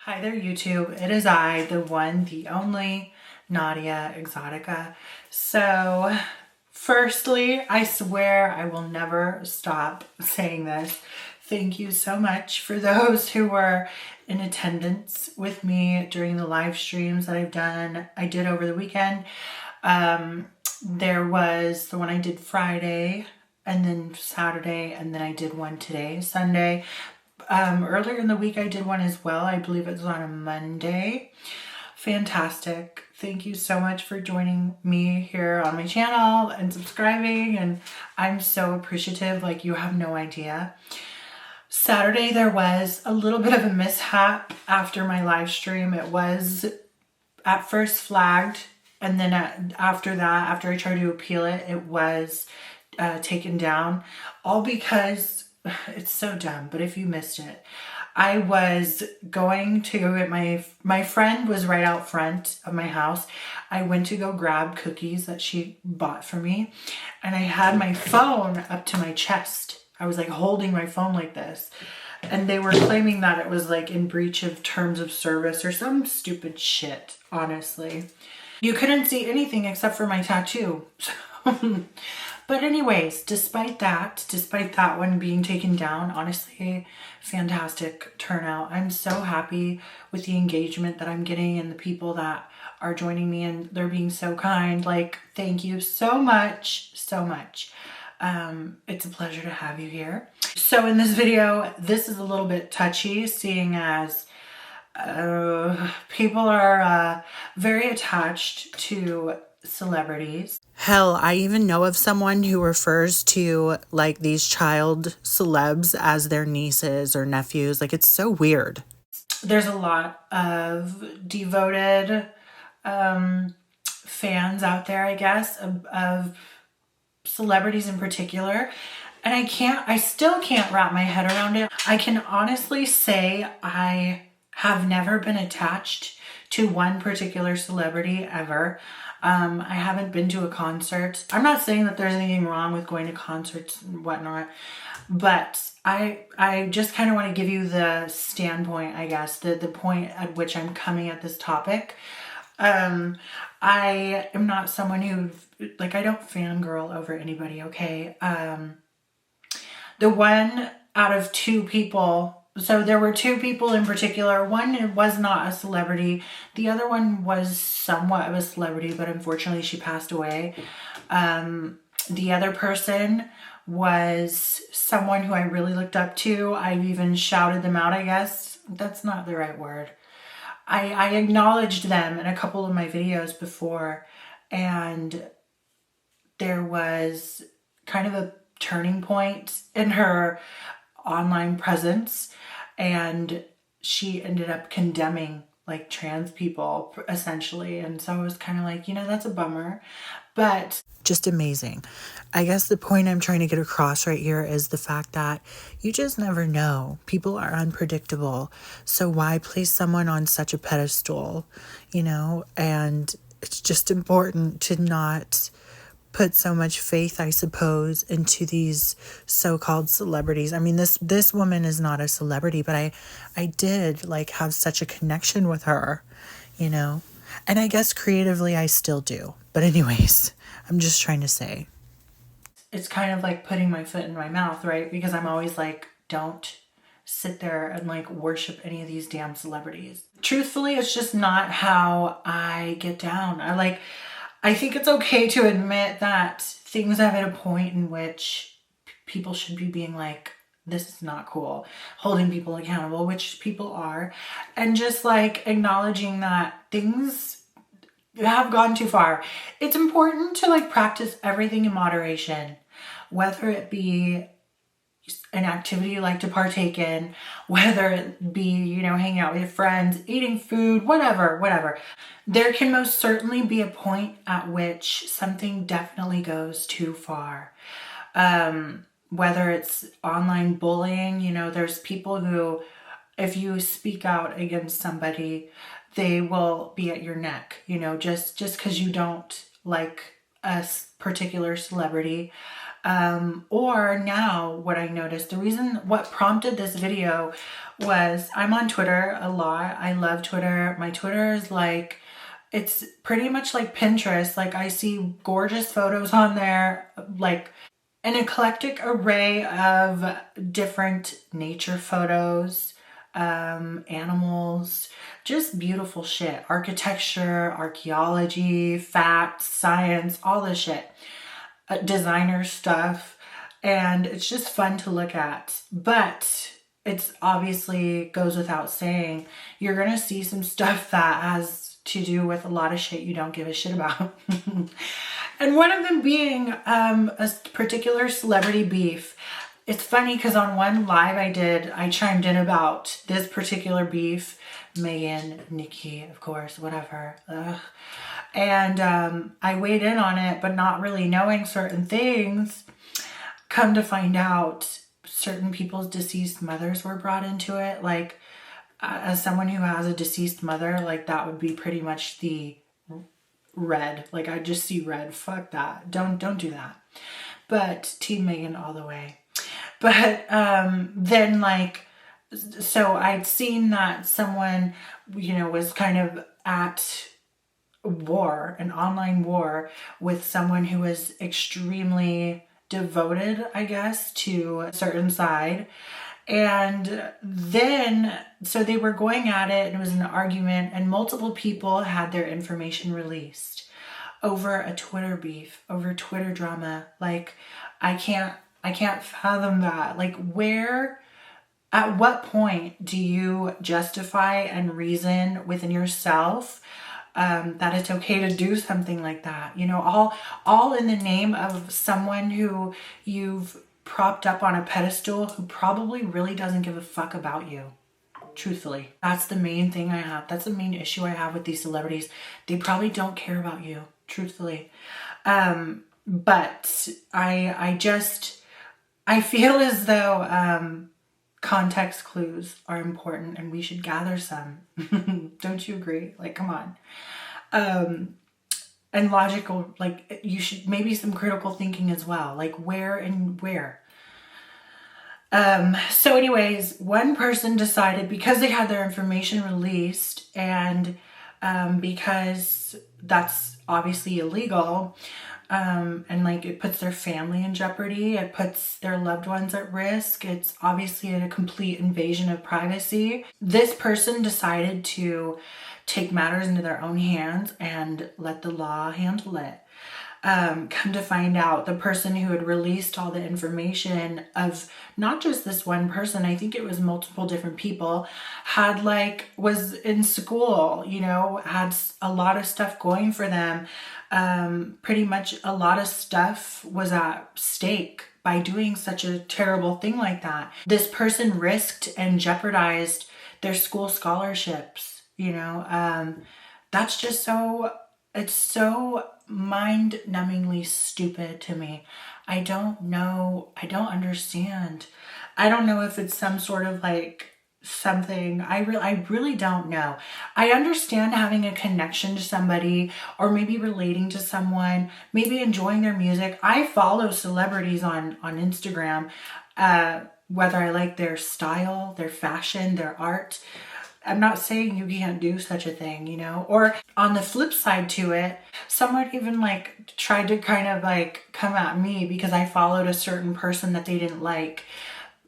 Hi there, YouTube. It is I, the one, the only, Naudia, Exotica. So, firstly, I swear I will never stop saying this. Thank you so much for those who were in attendance with me during the live streams that I did over the weekend. There was the one I did Friday, and then Saturday, and then I did one today, Sunday. Earlier in the week I did one as well. I believe it was on a Monday. Fantastic. Thank you so much for joining me here on my channel and subscribing, and I'm so appreciative, like you have no idea. Saturday there was a little bit of a mishap after my live stream. It was at first flagged, and then after I tried to appeal it, it was taken down, all because it's so dumb. But if you missed it, I was going to go get my friend was right out front of my house. I went to go grab cookies that she bought for me, and I had my phone up to my chest. I was like holding my phone like this, and they were claiming that it was like in breach of terms of service or some stupid shit. Honestly, you couldn't see anything except for my tattoo. But anyways, despite that one being taken down, honestly, fantastic turnout. I'm so happy with the engagement that I'm getting and the people that are joining me, and they're being so kind. Like, thank you so much, so much. It's a pleasure to have you here. So in this video, this is a little bit touchy, seeing as people are very attached to celebrities. Hell, I even know of someone who refers to like these child celebs as their nieces or nephews. Like, it's so weird. There's a lot of devoted fans out there, I guess, of celebrities in particular. And I still can't wrap my head around it. I can honestly say I have never been attached to one particular celebrity ever. I haven't been to a concert. I'm not saying that there's anything wrong with going to concerts and whatnot, but I just kind of want to give you the standpoint, I guess, the point at which I'm coming at this topic. I am not someone who, like, I don't fangirl over anybody, okay? The one out of two people, so there were two people in particular. One was not a celebrity. The other one was somewhat of a celebrity, but unfortunately she passed away. The other person was someone who I really looked up to. I've even shouted them out, I guess. That's not the right word. I acknowledged them in a couple of my videos before, and there was kind of a turning point in her online presence, and she ended up condemning like trans people essentially. And so it was kind of like, you know, that's a bummer, but just amazing. I guess the point I'm trying to get across right here is the fact that you just never know. People are unpredictable. So why place someone on such a pedestal, you know? And it's just important to not put so much faith, I suppose, into these so-called celebrities. I mean, this woman is not a celebrity, but I did like have such a connection with her, you know, and I guess creatively I still do. But anyways, I'm just trying to say, it's kind of like putting my foot in my mouth, right? Because I'm always like, don't sit there and like worship any of these damn celebrities. Truthfully, it's just not how I get down. I think it's okay to admit that things have hit a point in which people should be being like, this is not cool, holding people accountable, which people are, and just like acknowledging that things have gone too far. It's important to like practice everything in moderation, whether it be an activity you like to partake in, whether it be, you know, hanging out with your friends, eating food, whatever. There can most certainly be a point at which something definitely goes too far. Whether it's online bullying, you know, there's people who, if you speak out against somebody, they will be at your neck, you know, just because you don't like a particular celebrity. Or now what I noticed, what prompted this video was I'm on Twitter a lot. I love Twitter. My Twitter is like, it's pretty much like Pinterest. Like I see gorgeous photos on there, like an eclectic array of different nature photos, animals, just beautiful shit. Architecture, archaeology, facts, science, all this shit. Designer stuff. And it's just fun to look at. But it's obviously goes without saying, you're going to see some stuff that has to do with a lot of shit you don't give a shit about. And one of them being a particular celebrity beef. It's funny because on one live I chimed in about this particular beef. Megan, Nikki, of course, whatever. Ugh. And I weighed in on it, but not really knowing certain things. Come to find out, certain people's deceased mothers were brought into it. Like, as someone who has a deceased mother, like that would be pretty much the red. Like I just see red. Fuck that. Don't do that. But Team Megan all the way. But then like, so I'd seen that someone, was kind of at war, an online war with someone who was extremely devoted, I guess, to a certain side. And then, so they were going at it, and it was an argument, and multiple people had their information released over a Twitter beef, over Twitter drama. Like, I can't fathom that. Like, at what point do you justify and reason within yourself that it's okay to do something like that? All in the name of someone who you've propped up on a pedestal who probably really doesn't give a fuck about you. Truthfully, that's the main thing I have. That's the main issue I have with these celebrities. They probably don't care about you, truthfully. But I feel as though context clues are important and we should gather some. Don't you agree? Like, come on. And logical, like you should maybe some critical thinking as well. Like where. So anyways, one person decided, because they had their information released and because that's obviously illegal, and like it puts their family in jeopardy, it puts their loved ones at risk, it's obviously a complete invasion of privacy. This person decided to take matters into their own hands and let the law handle it. Come to find out, the person who had released all the information of not just this one person, I think it was multiple different people, was in school, had a lot of stuff going for them. Pretty much a lot of stuff was at stake by doing such a terrible thing like that. This person risked and jeopardized their school scholarships, that's just it's so mind-numbingly stupid to me. I don't know. I don't understand. I don't know if it's some sort of like something. I really don't know. I understand having a connection to somebody or maybe relating to someone, maybe enjoying their music. I follow celebrities on Instagram, whether I like their style, their fashion, their art. I'm not saying you can't do such a thing, or on the flip side to it, someone even like tried to kind of like come at me because I followed a certain person that they didn't like.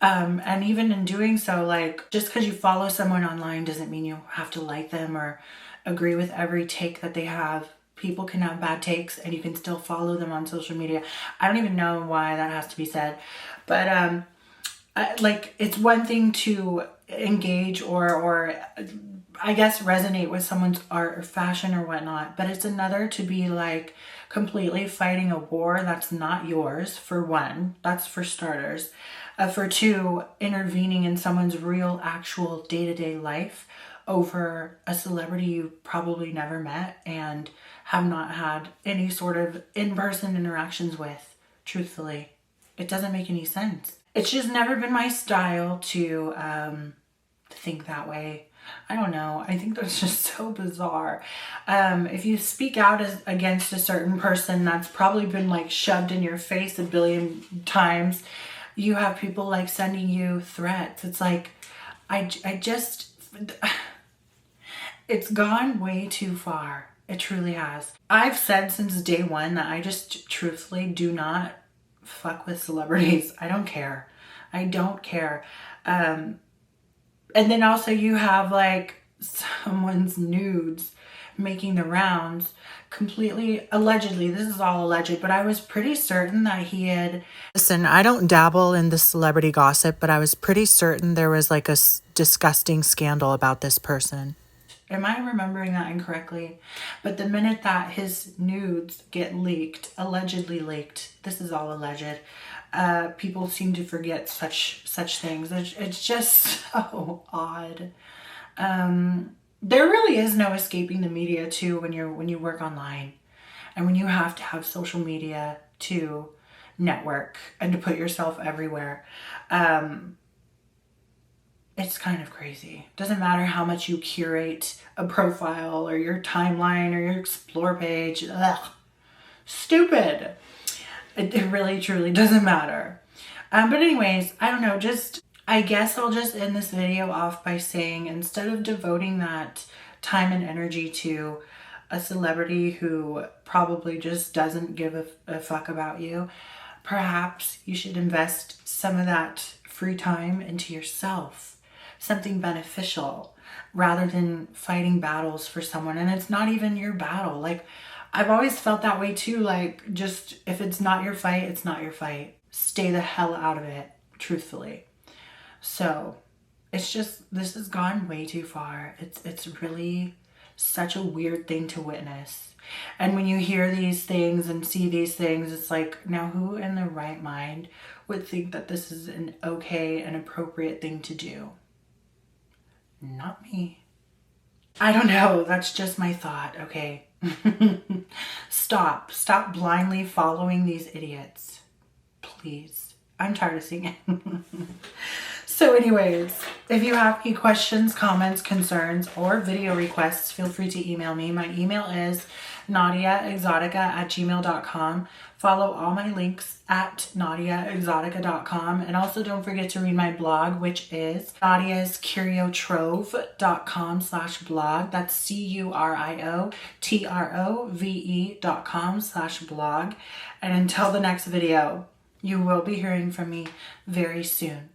And even in doing so, like just because you follow someone online doesn't mean you have to like them or agree with every take that they have. People can have bad takes and you can still follow them on social media. I don't even know why that has to be said, but it's one thing to engage or I guess resonate with someone's art or fashion or whatnot, but it's another to be like completely fighting a war that's not yours, for one. That's for starters. For two, intervening in someone's real actual day-to-day life over a celebrity you probably never met and have not had any sort of in-person interactions with. Truthfully, it doesn't make any sense. It's just never been my style to think that way. I don't know. I think that's just so bizarre. If you speak out against a certain person that's probably been like shoved in your face a billion times, you have people like sending you threats. It's like, I just, it's gone way too far. It truly has. I've said since day one that I just truthfully do not fuck with celebrities. I don't care. I don't care. And then also you have like someone's nudes making the rounds, completely allegedly. This is all alleged, but I was pretty certain that he had. Listen, I don't dabble in the celebrity gossip, but I was pretty certain there was like a disgusting scandal about this person. Am I remembering that incorrectly? But the minute that his nudes get leaked, allegedly leaked, this is all alleged, people seem to forget such things. It's just so odd. There really is no escaping the media too when you work online, and when you have to have social media to network and to put yourself everywhere. It's kind of crazy. Doesn't matter how much you curate a profile or your timeline or your explore page. Ugh. Stupid. It really truly doesn't matter. But anyways, I don't know, I guess I'll just end this video off by saying, instead of devoting that time and energy to a celebrity who probably just doesn't give a fuck about you, perhaps you should invest some of that free time into yourself. Something beneficial, rather than fighting battles for someone. And it's not even your battle. Like, I've always felt that way too. Like, just if it's not your fight, it's not your fight. Stay the hell out of it, truthfully. So it's just, this has gone way too far. It's really such a weird thing to witness. And when you hear these things and see these things, it's like, now who in their right mind would think that this is an okay and appropriate thing to do? Not me. I don't know. That's just my thought. Okay. Stop blindly following these idiots. Please. I'm tired of seeing it. So anyways, if you have any questions, comments, concerns, or video requests, feel free to email me. My email is naudiaexotica@gmail.com. Follow all my links at naudiaexotica.com. And also don't forget to read my blog, which is naudiascuriotrove.com/blog. That's CurioTrove.com/blog. And until the next video, you will be hearing from me very soon.